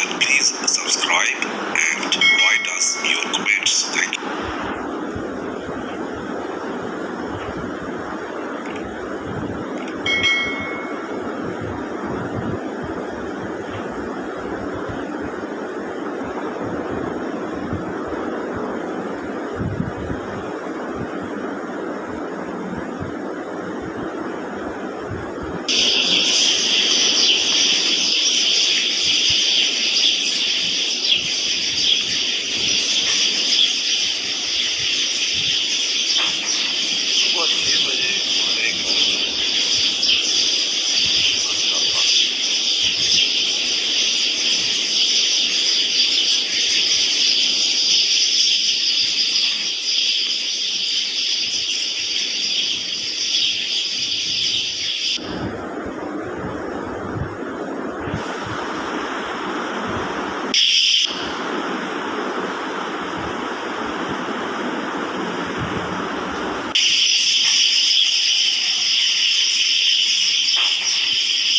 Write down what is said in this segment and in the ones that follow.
channel, please subscribe and write us your comments. Thank you. सुबह 6 बजे हमारे घर में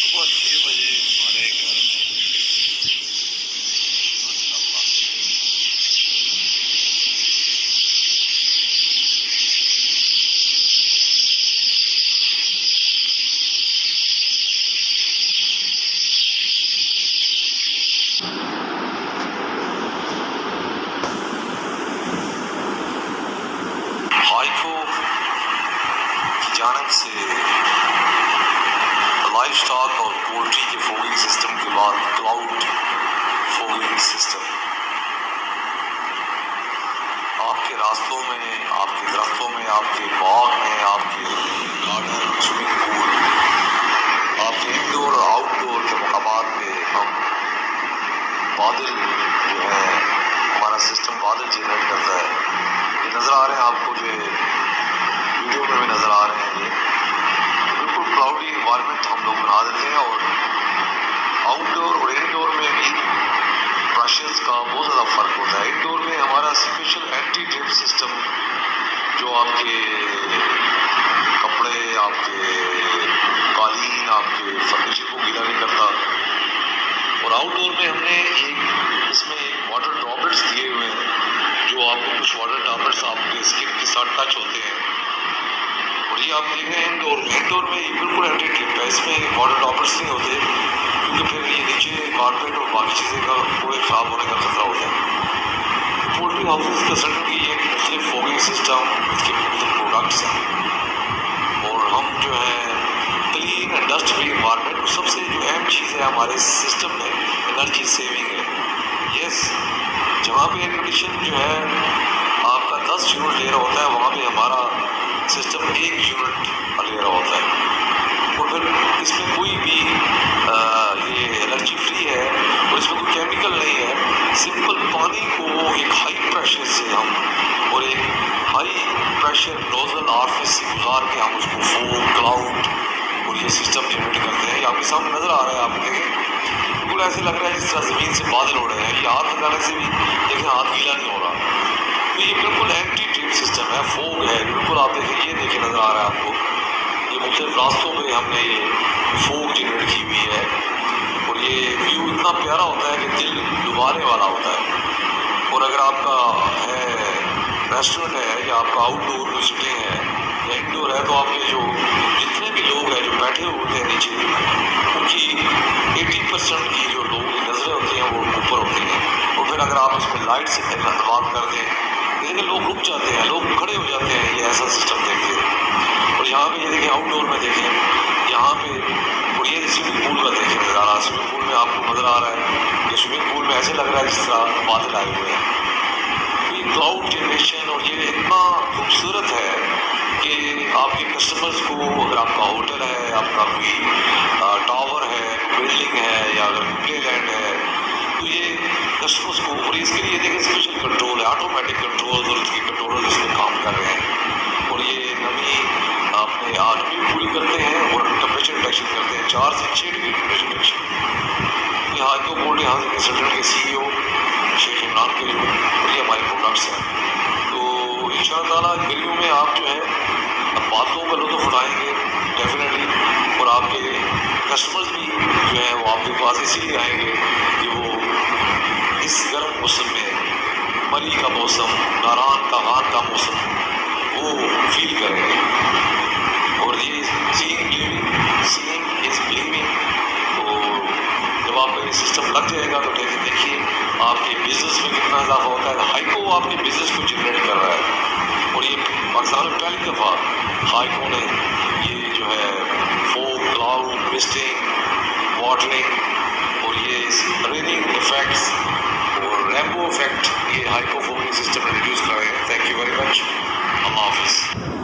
सुबह 6 बजे हमारे घर में माशाल्लाह हाइको की जानिब से लाइफ स्टॉक और पोल्ट्री के फोगिंग सिस्टम के बाद क्लाउड फोगिंग सिस्टम आपके रास्तों में, आपके दरख्तों में, आपके बाग में, आपके गार्डन, स्विमिंग पूल, आपके इंडोर और आउटडोर के मकामात पे हम बादल जो है, हमारा सिस्टम बादल जनरेट करता है। ये नज़र आ रहे हैं आपको, जो वीडियो में भी नज़र आ रहे हैं, ये बिल्कुल क्लाउडी इन्वायरमेंट हम लोग बना देते हैं। और आउटडोर और इनडोर में भी ब्रशेस का बहुत ज़्यादा फ़र्क होता है। इंडोर में हमारा स्पेशल एंटी ड्रिप सिस्टम जो आपके कपड़े, आपके कालीन, आपके फर्नीचर को गीला नहीं करता। और आउटडोर में हमने इसमें एक वाटर ड्रॉपलेट्स दिए हुए हैं, जो आपको कुछ वाटर ड्रॉपलेट्स आपके स्किन के साथ टच होते हैं। और ये आप देख रहे हैं इंडोर में ये बिल्कुल एंटी ड्रिप है, इसमें वाटर ड्रॉपलेट्स नहीं होते, क्योंकि फिर ये नीचे कारपेट और बाकी चीज़ें का पूरे ख़राब होने का खतरा होता है। पोल्ट्री हाउसेज का सडनली ये मुख्तलिफ फोगिंग सिस्टम, इसके मुख्तलिफ प्रोडक्ट्स हैं। और हम जो है clean and dust free environment, सबसे जो अहम चीज़ है हमारे सिस्टम में एनर्जी सेविंग है। यस, जहाँ पे एयर कंडीशन जो है आपका 10 यूनिट ले रहा होता है, वहाँ पे हमारा सिस्टम 1 यूनिट ले रहा होता है। और फिर इसमें कोई भी ये एनर्जी फ्री है और इसमें कोई केमिकल नहीं है। सिंपल पानी को एक हाई प्रेशर से हम और एक हाई प्रेशर नोजल ऑरिफिस से गुजार के हम उसको फोम, क्लाउड और ये सिस्टम जनरेट करते हैं। ये आपके सामने नज़र आ रहा है, आप देखें, बिल्कुल ऐसे लग रहा है जिस तरह ज़मीन से बादल हो रहे हैं। ये हाथ लगाने से भी देखें हाथ गीला नहीं हो रहा। तो ये बिल्कुल एंटी ड्रिप सिस्टम है, फोग है, बिल्कुल आप देखें, ये देखें नज़र आ रहा है आपको। ये मुख्तलिफ रास्तों में हमने ये फोग जनरेट की हुई है। और ये व्यू इतना प्यारा होता है कि दिल लुभाने वाला होता है। और अगर आपका है रेस्टोरेंट है या आपका आउटडोर विजिटिंग है या इंडोर है, तो आपके जो जितने भी लोग हैं जो बैठे होते हैं नीचे, उनकी 80% की जो लोगों की नज़रें होती हैं वो ऊपर होती हैं। और फिर अगर आप इसमें लाइट से बात कर दें, देखिए लोग रुक जाते हैं, लोग खड़े हो जाते हैं ये ऐसा सिस्टम देखते हैं। और यहाँ पे ये देखिए आउटडोर में देखें, यहाँ पे और ये स्विमिंग पूल का देखें नज़ारा। स्विमिंग पूल में आपको नज़र आ रहा है कि स्विमिंग पूल में ऐसे लग रहा है जिस तरह बादल आए हुए हैं। तो ये क्लाउड जनरेशन और ये इतना खूबसूरत है कि आपके कस्टमर्स को, अगर आपका होटल है, आपका कोई टावर है, बिल्डिंग है या अगर प्ले लैंड है, तो ये कस्टमर्स को, और इसके लिए देखिए स्पेशल कंट्रोल है, ऑटोमेटिक कंट्रोल्स और इसके कंट्रोलर इसमें काम कर रहे हैं। और ये नमी अपने नमी पूरी करते हैं और टेम्परेचर डिटेक्शन करते हैं, 4 से 6 डिग्री टेम्परेचर डिटेक्शन। ये हाइको पोल्ट्री हाउस कंसल्टेंट के CEO शेख इमरान के लिए, और ये हमारे प्रोडक्ट्स हैं। तो इंशाअल्लाह गर्मियों में आप जो है बादलों का लुत्फ़ उठाएंगे डेफिनेटली। और आपके कस्टमर्स भी जो है वो आपके पास इसीलिए आएंगे कि वो اس گرم موسم میں مری کا موسم، ناران کا غان کا موسم وہ فیل کریں گے. اور یہ سینگ از بلیونگ. تو جب آپ کا یہ سسٹم لگ جائے گا تو دیکھیے آپ کے بزنس میں کتنا اضافہ ہوتا ہے. ہائیکو آپ کے بزنس کو جنریٹ کر رہا ہے، اور یہ پاکستان میں پہلی دفعہ ہائیکو نے یہ جو ہے فوگ، کلاؤڈ، مسٹنگ، واٹرنگ اور یہ ریننگ افیکٹس اور ریمبو افیکٹ، یہ ہائیکو فوگنگ سسٹم انٹروڈیوس کر رہے ہیں. Thank you very much. اللہ حافظ.